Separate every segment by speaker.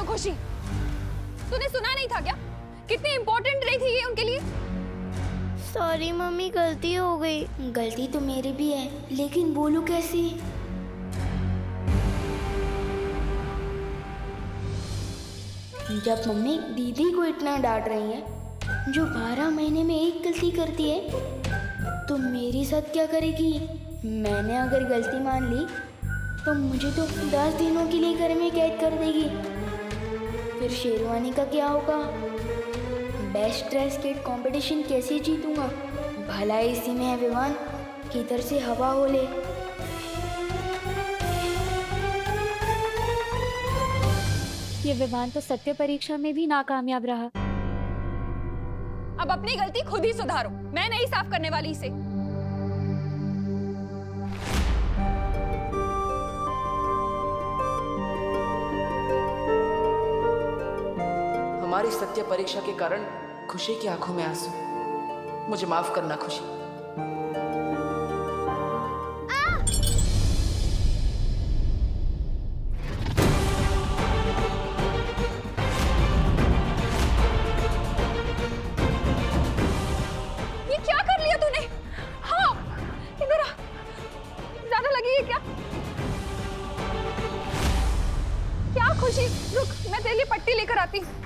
Speaker 1: खुशी, तूने सुना नहीं था क्या? कितनी इम्पोर्टेंट रही थी ये उनके लिए।
Speaker 2: सॉरी मम्मी, गलती हो गई।
Speaker 3: गलती तो मेरी भी है, लेकिन बोलूं कैसे? जब मम्मी दीदी को इतना डांट रही है, जो 12 महीने में एक गलती करती है, तो मेरे साथ क्या करेगी? मैंने अगर गलती मान ली तो मुझे तो 10 दिनों के लिए घर में कैद कर देगी। फिर शेरवानी का क्या होगा? बेस्ट ड्रेस स्केट कंपटीशन कैसे जीतूंगा? भला इसी में है विवान, किधर से हवा हो ले।
Speaker 4: ये विवान तो सत्य परीक्षा में भी नाकामयाब रहा।
Speaker 1: अब अपनी गलती खुद ही सुधारो, मैं नहीं साफ करने वाली इसे।
Speaker 5: हमारी सत्य परीक्षा के कारण खुशी की आंखों में आंसू। मुझे माफ करना खुशी।
Speaker 1: ये क्या कर लिया तूने? हाँ, इधर आ। ज्यादा लगी है क्या? क्या खुशी, रुक, मैं तेरे लिए पट्टी लेकर आती हूँ।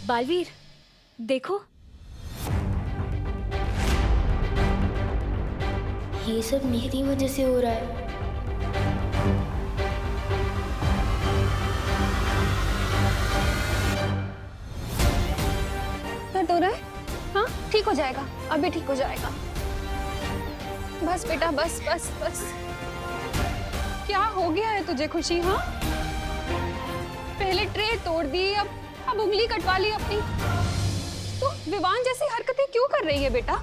Speaker 4: बालवीर, देखो,
Speaker 3: ये सब मेरी वजह से हो रहा है।
Speaker 1: दर्द हो रहा है? हाँ, ठीक हो जाएगा, अभी ठीक हो जाएगा। बस बेटा, बस बस बस। क्या हो गया है तुझे खुशी? हाँ, पहले ट्रे तोड़ दी, अब उंगली कटवा ली अपनी। तो विवान जैसी हरकतें क्यों कर रही है बेटा?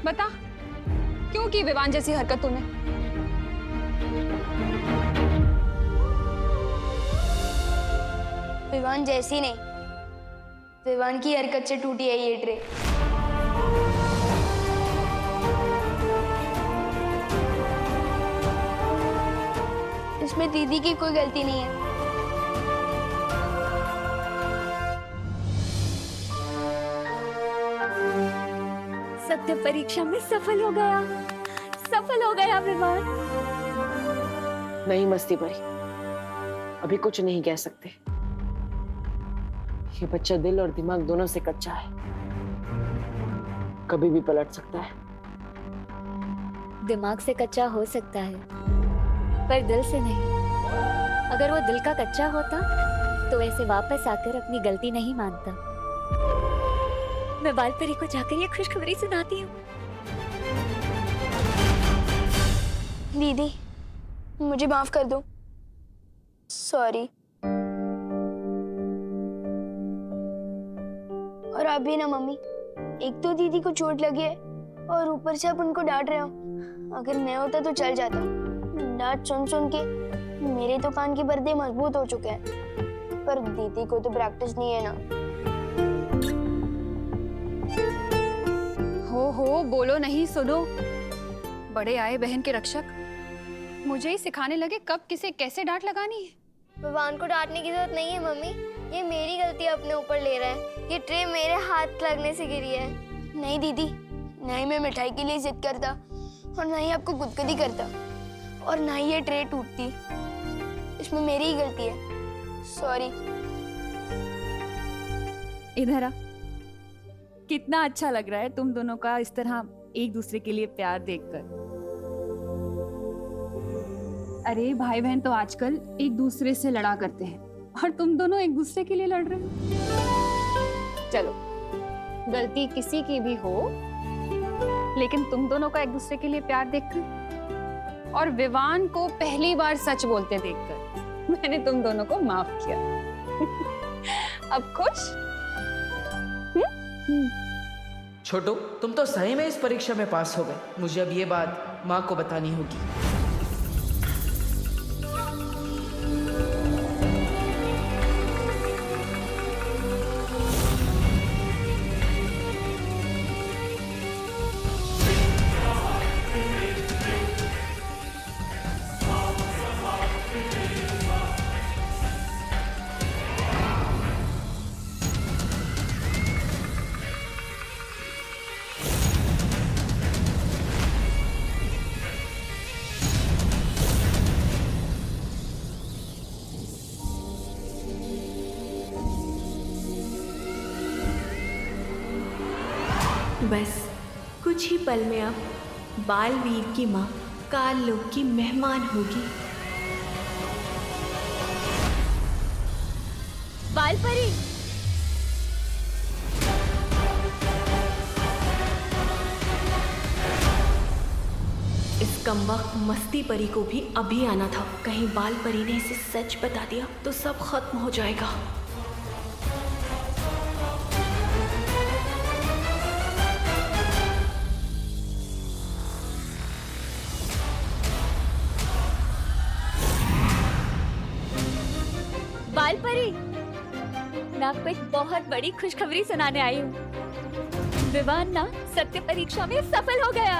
Speaker 1: बता, क्यों की विवान जैसी हरकत तूने?
Speaker 3: विवान जैसी नहीं, विवान की हरकत से टूटी है ये ट्रे। इसमें दीदी की कोई गलती नहीं है।
Speaker 4: सत्य परीक्षा में सफल हो गया, सफल हो गया विवान।
Speaker 5: नहीं मस्ती भरी, अभी कुछ नहीं कह सकते। ये बच्चा दिल और दिमाग दोनों से कच्चा है, कभी भी पलट सकता है।
Speaker 4: दिमाग से कच्चा हो सकता है, पर दिल से नहीं। अगर वो दिल का कच्चा होता तो ऐसे वापस आकर अपनी गलती नहीं मानता। मैं बालपरी को जाकर ये खुशखबरी सुनाती हूँ।
Speaker 3: दीदी, मुझे माफ कर दो। सॉरी। और आप भी ना मम्मी, एक तो दीदी को चोट लगी है और ऊपर से आप उनको डांट रहे हो। अगर मैं होता तो चल जाता। डांट सुन सुन के मेरे तो कान के पर्दे मजबूत हो चुके हैं, पर दीदी को तो प्रैक्टिस नहीं है ना।
Speaker 1: हो बोलो नहीं, सुनो। बड़े आए बहन के रक्षक, मुझे ही सिखाने लगे कब किसे कैसे डांट लगानी है।
Speaker 2: विवान को डांटने की जरूरत नहीं है मम्मी, ये मेरी गलती अपने ऊपर ले रहा है। ये ट्रे मेरे हाथ लगने से गिरी है।
Speaker 3: नहीं दीदी, ना ही मैं मिठाई के लिए जिद करता और ना ही आपको गुदगुदी करता और ना ही ये ट्रे टूटती। इसमें मेरी ही गलती है। सॉरी।
Speaker 6: इधर आ। कितना अच्छा लग रहा है तुम दोनों का इस तरह एक दूसरे के लिए प्यार देखकर। अरे भाई बहन तो आजकल एक दूसरे से लड़ा करते हैं और तुम दोनों एक दूसरे के लिए लड़ रहे हो।
Speaker 1: चलो, गलती किसी की भी हो, लेकिन तुम दोनों का एक दूसरे के लिए प्यार देखकर और विवान को पहली बार सच बोलते देखकर मैंने तुम दोनों को माफ किया। अब खुश?
Speaker 5: छोटू, तुम तो सही में इस परीक्षा में पास हो गए। मुझे अब ये बात माँ को बतानी होगी।
Speaker 7: बस कुछ ही पल में अब बालवीर की माँ काल लोक की मेहमान होगी।
Speaker 4: बालपरी,
Speaker 7: इस कमबख्त मस्ती परी को भी अभी आना था। कहीं बाल परी ने इसे सच बता दिया तो सब खत्म हो जाएगा।
Speaker 4: बालपरी, मैं आपको एक बहुत बड़ी खुशखबरी सुनाने आई हूँ। विवान ना सत्य परीक्षा में सफल हो गया।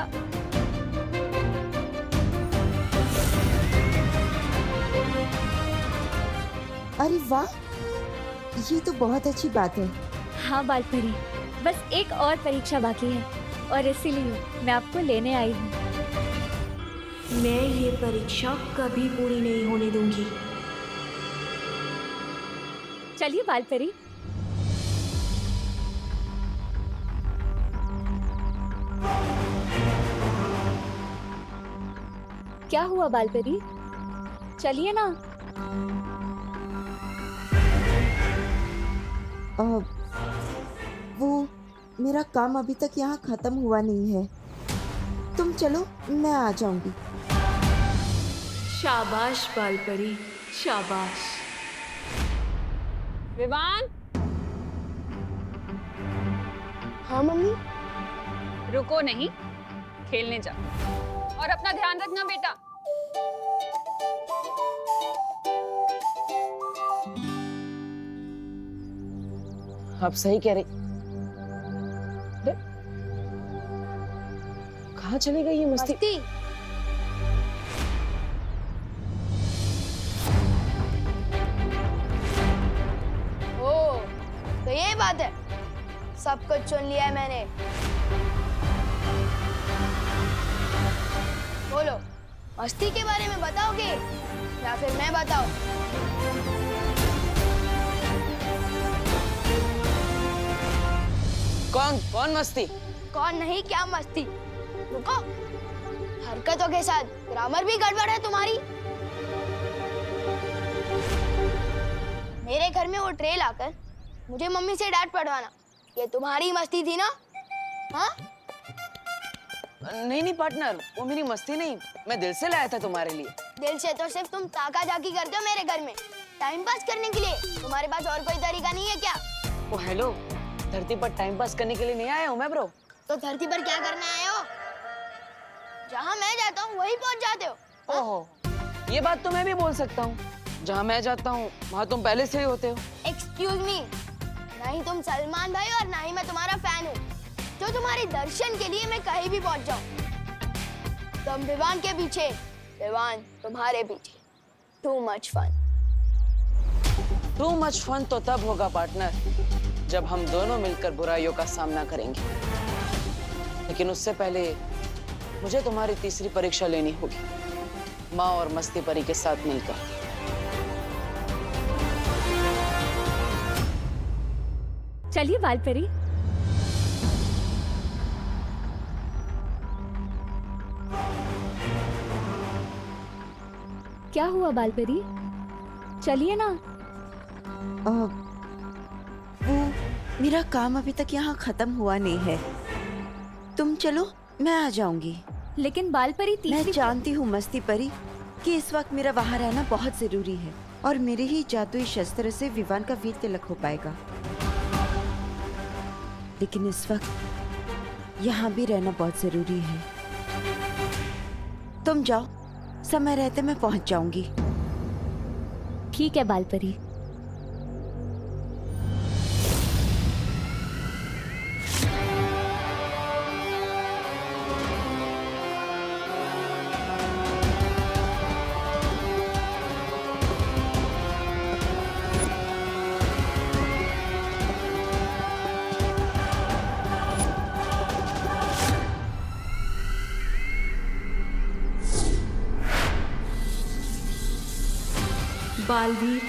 Speaker 8: अरे वाह, ये तो बहुत अच्छी बात है।
Speaker 4: हाँ बालपरी, बस एक और परीक्षा बाकी है और इसीलिए मैं आपको लेने आई हूँ।
Speaker 7: मैं ये परीक्षा कभी पूरी नहीं होने दूंगी।
Speaker 4: चलिए बालपरी। क्या हुआ बालपरी? चलिए ना।
Speaker 8: वो मेरा काम अभी तक यहाँ खत्म हुआ नहीं है। तुम चलो, मैं आ जाऊंगी।
Speaker 7: शाबाश बाल परी, शाबाश।
Speaker 1: विवान,
Speaker 2: हाँ मम्मी।
Speaker 1: रुको नहीं, खेलने जा और अपना ध्यान रखना बेटा।
Speaker 5: आप सही कह रही। अरे, कहाँ चली गई ये मस्ती?
Speaker 2: ओ, तो ये बात है। सब कुछ सुन लिया है मैंने। बोलो, मस्ती के बारे में बताओगे या फिर मैं बताऊं?
Speaker 5: कौन कौन मस्ती?
Speaker 2: कौन नहीं, क्या मस्ती। रुको, हरकतों के साथ ग्रामर भी गड़बड़ है तुम्हारी। मेरे घर में वो ट्रे लाकर मुझे मम्मी से डांट पड़वाना, ये तुम्हारी मस्ती थी ना? हाँ?
Speaker 5: नहीं नहीं पार्टनर, वो मेरी मस्ती नहीं, मैं दिल से लाया था तुम्हारे लिए।
Speaker 2: दिल से तो सिर्फ तुम ताका जाकी करते हो मेरे घर में, टाइम पास करने के लिए। तुम्हारे पास और कोई तरीका नहीं है क्या?
Speaker 5: ओ हेलो, धरती पर टाइम पास करने के लिए नहीं आया हूँ मैं ब्रो।
Speaker 2: तो धरती पर क्या करने आए हो? जहाँ मैं जाता हूँ वहीं पहुँच जाते हो।
Speaker 5: ओहो, ये बात तो मैं भी बोल सकता हूँ। जहाँ मैं जाता हूँ वहाँ तुम पहले से ही होते हो।
Speaker 2: एक्सक्यूज मी, ना ही तुम सलमान भाई और ना ही मैं तुम्हारा फैन हूँ जो तुम्हारे दर्शन के लिए मैं कहीं भी पहुँच जाऊँ। तुम विवान के पीछे, विवान तुम्हारे पीछे। Too much fun.
Speaker 5: Too much fun तो तब होगा पार्टनर जब हम दोनों मिलकर बुराइयों का सामना करेंगे। लेकिन उससे पहले मुझे तुम्हारी तीसरी परीक्षा लेनी होगी, माँ और मस्ती परी के साथ मिलकर।
Speaker 4: चलिए बालपरी। क्या हुआ बालपरी? चलिए ना।
Speaker 8: वो मेरा काम अभी तक यहाँ खत्म हुआ नहीं है। तुम चलो, मैं आ जाऊंगी।
Speaker 4: लेकिन बालपरी
Speaker 8: मैं जानती हूँ मस्ती परी कि इस वक्त मेरा वहाँ रहना बहुत जरूरी है और मेरे ही जादुई शस्त्र से विवान का वीर तिलक हो पाएगा। लेकिन इस वक्त यहाँ भी रहना बहुत जरूरी है। तुम जाओ, समय रहते मैं पहुँच जाऊंगी।
Speaker 4: ठीक है बालपरी।
Speaker 7: बालवीर,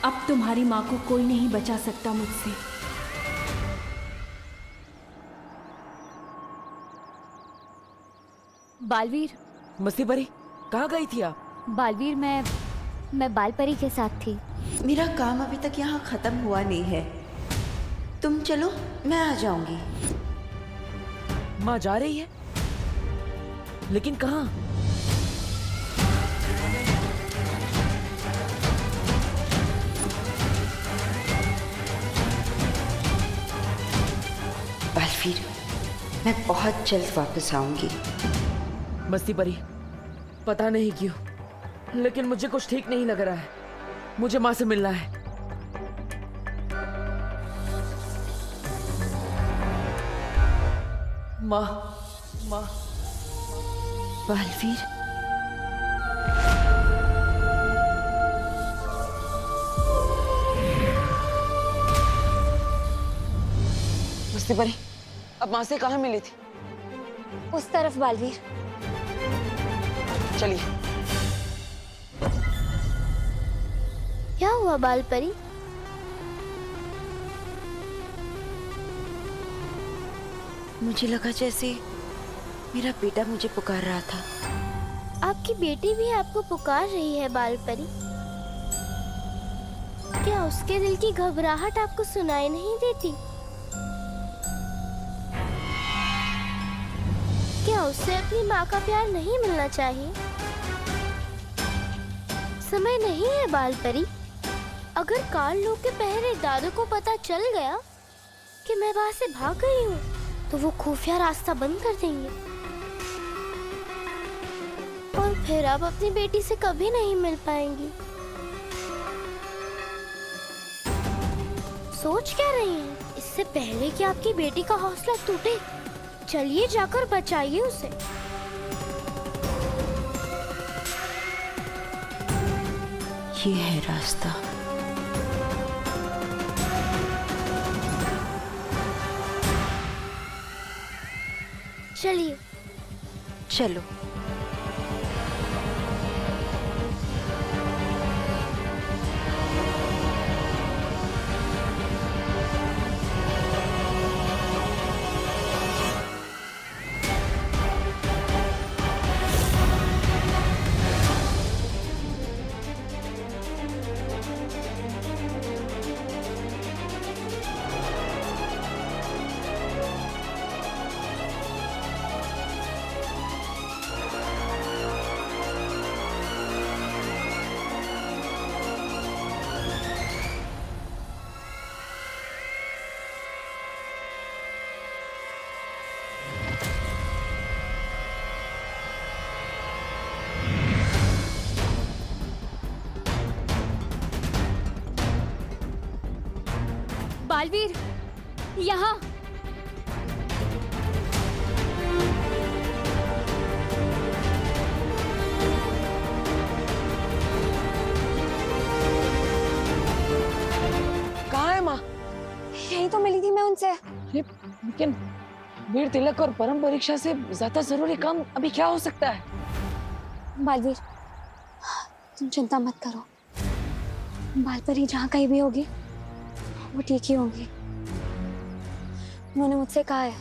Speaker 7: अब तुम्हारी माँ को कोई नहीं बचा सकता मुझसे।
Speaker 4: बालवीर,
Speaker 5: मस्ती परी, कहाँ गई थी आप?
Speaker 4: बालवीर, मैं बाल परी के साथ थी।
Speaker 8: मेरा काम अभी तक यहाँ खत्म हुआ नहीं है। तुम चलो, मैं आ जाऊंगी।
Speaker 5: माँ जा रही है, लेकिन कहाँ?
Speaker 8: बालवीर, मैं बहुत जल्द वापस आऊंगी।
Speaker 5: मस्ती परी, पता नहीं क्यों, लेकिन मुझे कुछ ठीक नहीं लग रहा है। मुझे माँ से मिलना है। माँ, माँ।
Speaker 8: बालवीर,
Speaker 5: मस्ती परी, अब माँ से कहाँ मिली थी?
Speaker 4: उस तरफ बालवीर।
Speaker 5: चलिए।
Speaker 2: क्या हुआ बाल परी?
Speaker 8: मुझे लगा जैसे मेरा बेटा मुझे पुकार रहा था।
Speaker 2: आपकी बेटी भी आपको पुकार रही है बाल परी। क्या उसके दिल की घबराहट आपको सुनाई नहीं देती? क्या उससे अपनी माँ का प्यार नहीं मिलना चाहिए? समय नहीं है बाल परी। अगर काल लोग के पहरे दादू को पता चल गया कि मैं वहां से भाग गई हूँ, तो वो खुफिया रास्ता बंद कर देंगे और फिर आप अपनी बेटी से कभी नहीं मिल पाएंगी। सोच क्या रही हैं? इससे पहले कि आपकी बेटी का हौसला टूटे, चलिए जाकर बचाइए उसे।
Speaker 8: ये है रास्ता।
Speaker 2: चलिए।
Speaker 8: चलो।
Speaker 4: बालवीर, यहाँ।
Speaker 5: कहाँ है माँ?
Speaker 1: यही तो मिली थी मैं उनसे।
Speaker 5: लेकिन वीर तिलक और परम परीक्षा से ज्यादा जरूरी काम अभी क्या हो सकता है?
Speaker 1: बालवीर, तुम चिंता मत करो। बालपरी जहाँ कहीं भी होगी, वो ठीक ही होंगी। उन्होंने मुझसे कहा है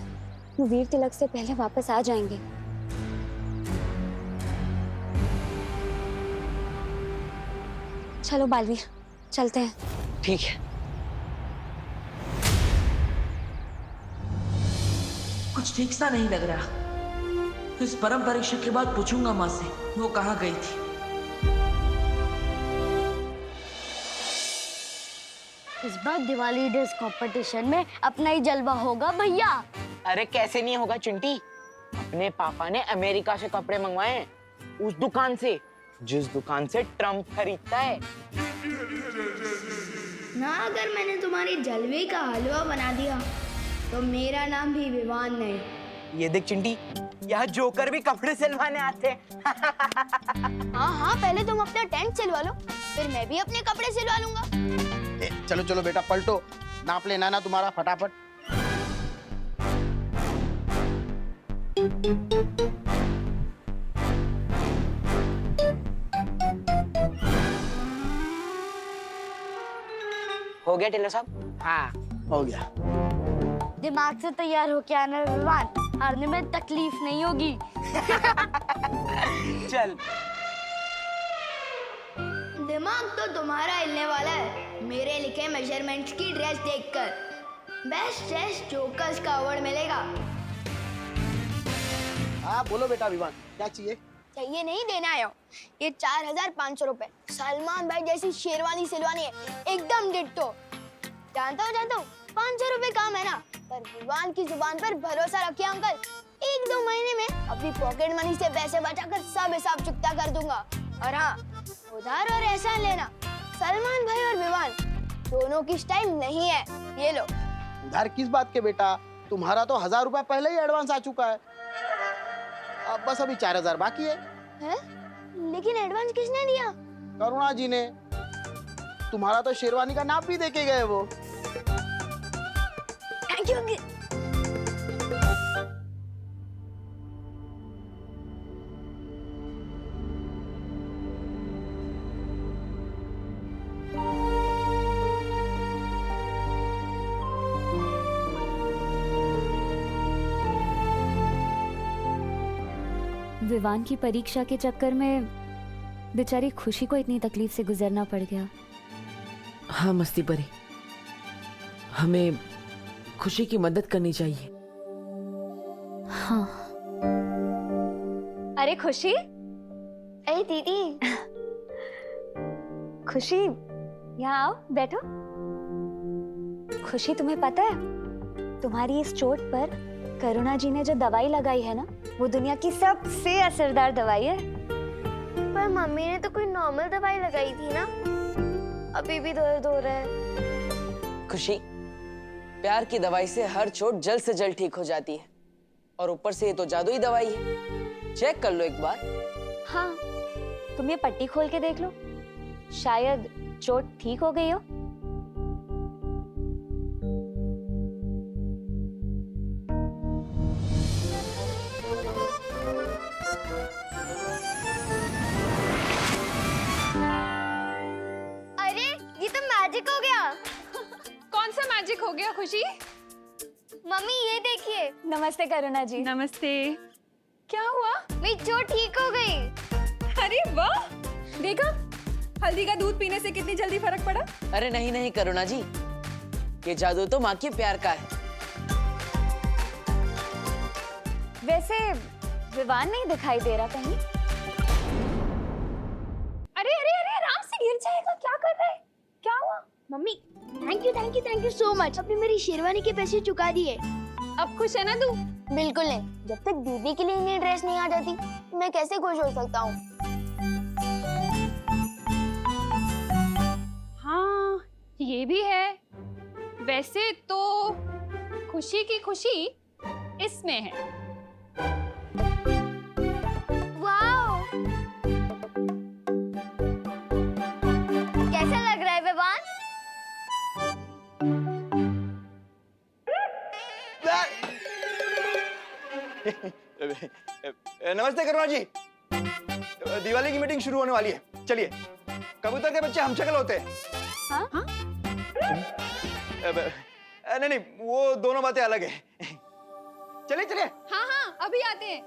Speaker 1: वो वीर तिलक से पहले वापस आ जाएंगे। चलो बालवीर, चलते हैं।
Speaker 5: ठीक है। कुछ ठीक सा नहीं लग रहा। इस परम परीक्षा के बाद पूछूंगा माँ से वो कहाँ गई थी।
Speaker 2: इस बार दिवाली ड्रेस कंपटीशन में अपना ही जलवा होगा भैया।
Speaker 9: अरे कैसे नहीं होगा चिंटी? अपने पापा ने अमेरिका से कपड़े मंगवाए हैं, उस दुकान से जिस दुकान से ट्रम्प खरीदता है।
Speaker 3: ना अगर मैंने तुम्हारी जलवे का हलवा बना दिया तो मेरा नाम भी विवान नहीं।
Speaker 9: ये देख चिंटी, यहाँ जोकर भी कपड़े सिलवाने आते हैं।
Speaker 2: हाँ हाँ, पहले तुम अपना टेंट सिलवा लो, फिर मैं भी अपने कपड़े सिलवा लूंगा।
Speaker 10: चलो चलो बेटा, पलटो, नाप लेना ना तुम्हारा फटाफट।
Speaker 9: हो गया टेलर साहब?
Speaker 10: हाँ हो गया।
Speaker 2: दिमाग से तैयार होके आना विवान, हारने में तकलीफ नहीं होगी।
Speaker 9: चल।
Speaker 2: दिमाग तो तुम्हारा हिलने वाला है मेरे लिखे मेजरमेंट्स की ड्रेस देखकर। बेस्ट ड्रेस जोकर्स का अवार्ड मिलेगा।
Speaker 10: हाँ बोलो बेटा विवान, क्या चाहिए?
Speaker 2: चाहिए नहीं, देना आया हूँ। ये 4500 रुपए। सलमान भाई जैसी शेरवानी सिलवानी है, एकदम डिट्टो। जानता हूँ 500 रुपए कम है ना, पर विवान की जुबान पर भरोसा रखिए अंकल। 1-2 महीने में अपनी पॉकेट मनी से पैसे बचाकर सब हिसाब चुकता कर दूंगा। और हाँ, उधार और एहसान लेना सलमान भाई और विवान दोनों की स्टाइल नहीं है। ये लो।
Speaker 10: उधार किस बात के बेटा, तुम्हारा तो 1000 रुपया पहले ही एडवांस आ चुका है। अब बस अभी 4000 बाकी है।
Speaker 2: लेकिन एडवांस किसने दिया?
Speaker 10: करुणा जी ने। तुम्हारा तो शेरवानी का नाप भी देके गए वो।
Speaker 2: Thank you.
Speaker 4: विवान की परीक्षा के चक्कर में बेचारी खुशी को इतनी तकलीफ से गुजरना पड़ गया।
Speaker 5: हाँ मस्ती परी, हमें खुशी की मदद करनी चाहिए।
Speaker 4: हाँ। अरे खुशी,
Speaker 2: अरे दीदी।
Speaker 4: खुशी यहाँ आओ, बैठो। खुशी, तुम्हें पता है तुम्हारी इस चोट पर करुणा जी ने जो दवाई लगाई है ना, वो दुनिया की सबसे असरदार दवाई है।
Speaker 2: पर मम्मी ने तो कोई नॉर्मल दवाई लगाई थी ना, अभी भी दर्द हो रहा है।
Speaker 5: खुशी, प्यार की दवाई से हर चोट जल्द से जल्द ठीक हो जाती है, और ऊपर से ये तो जादुई दवाई है। चेक कर लो एक बार।
Speaker 4: हाँ, तुम ये पट्टी खोल के देख लो, शायद चोट ठीक हो गई हो।
Speaker 2: अरे ये तो मैजिक हो गया।
Speaker 1: कौन सा मैजिक हो गया खुशी?
Speaker 2: मम्मी ये देखिए।
Speaker 4: नमस्ते करुणा जी।
Speaker 1: नमस्ते। क्या हुआ?
Speaker 2: मेरी चोट ठीक हो गई।
Speaker 1: अरे वाह, देखा हल्दी का दूध पीने से कितनी जल्दी फर्क पड़ा।
Speaker 5: अरे नहीं नहीं करुणा जी, ये जादू तो माँ के प्यार का है।
Speaker 4: वैसे विवान नहीं दिखाई दे रहा कहीं।
Speaker 1: अरे अरे अरे, आराम से, गिर जाएगा। क्या कर रहा है? क्या हुआ?
Speaker 2: Mummy thank you so much. आपने मेरी शेरवानी के पैसे चुका दिए।
Speaker 1: अब खुश है ना तू?
Speaker 2: बिल्कुल नहीं। जब तक दीदी के लिए नई ड्रेस नहीं आ जाती, मैं कैसे खुश हो सकता हूँ?
Speaker 1: हाँ, ये भी है। वैसे तो खुशी की खुशी इसमें है।
Speaker 2: वाओ! कैसा लग रहा है विवान?
Speaker 11: नमस्ते करुणा जी। दिवाली की मीटिंग शुरू होने वाली है, चलिए। कबूतर के बच्चे हम शक्ल होते हैं।
Speaker 1: हाँ?
Speaker 11: नहीं नहीं, वो दोनों बातें अलग है। चलिए चलिए।
Speaker 1: हाँ हाँ, अभी आते हैं।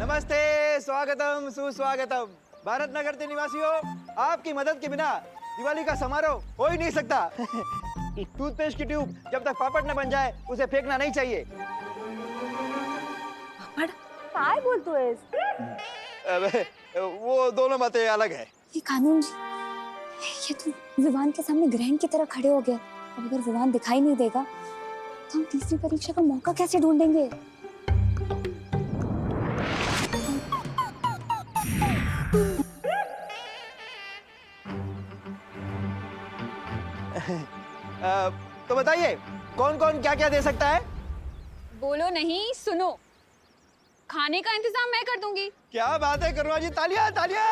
Speaker 11: नमस्ते, स्वागतम सुस्वागतम। भारत नगर के निवासियों, आपकी मदद के बिना दिवाली का समारोह हो ही नहीं सकता। टूथपेस्ट की ट्यूब जब तक पापड़ न बन जाए, उसे फेंकना नहीं चाहिए।
Speaker 4: काय बोलतो है?
Speaker 11: वो दोनों बातें अलग है।
Speaker 4: ये कानून जी, ये तो विवान के सामने ग्रहण की तरह खड़े हो गए। अब अगर विवान दिखाई नहीं देगा तो हम तीसरी परीक्षा का मौका कैसे ढूंढेंगे?
Speaker 11: तो बताइए, कौन कौन क्या क्या दे सकता है?
Speaker 1: बोलो नहीं, सुनो। खाने का इंतजाम मैं कर दूंगी।
Speaker 11: क्या बात है करुणा जी, तालियां तालियां।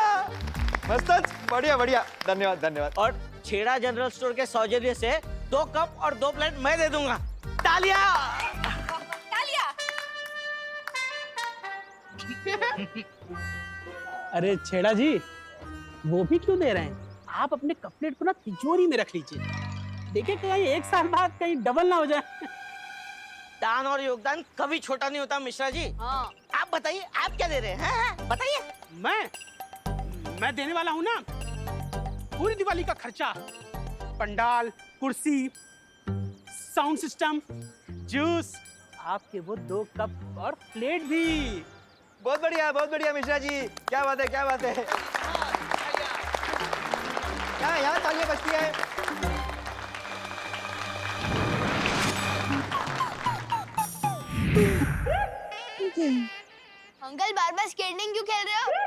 Speaker 11: मस्त, बढ़िया बढ़िया, धन्यवाद धन्यवाद।
Speaker 9: और छेड़ा जनरल स्टोर के सौजन्य से 2 कप और 2 प्लेट मैं दे दूंगा। तालियां।
Speaker 12: अरे छेड़ा जी, वो भी क्यों दे रहे हैं? आप अपने कपलेट को ना तिजोरी में रख लीजिए, देखिए कहीं 1 साल बाद कहीं डबल ना हो जाए।
Speaker 9: दान और योगदान कभी छोटा नहीं होता मिश्रा जी।
Speaker 1: हाँ।
Speaker 9: आप
Speaker 13: बताइए, आप क्या दे रहे हैं? हाँ, बताइए।
Speaker 12: मैं देने वाला हूँ ना पूरी दिवाली का खर्चा, पंडाल, कुर्सी, साउंड सिस्टम, जूस, आपके वो 2 कप और प्लेट भी।
Speaker 11: बहुत बढ़िया मिश्रा जी, क्या बात है, क्या बात है। यहाँ तालियां बजती है।
Speaker 2: अंकल बार बार स्केटिंग क्यों खेल रहे हो?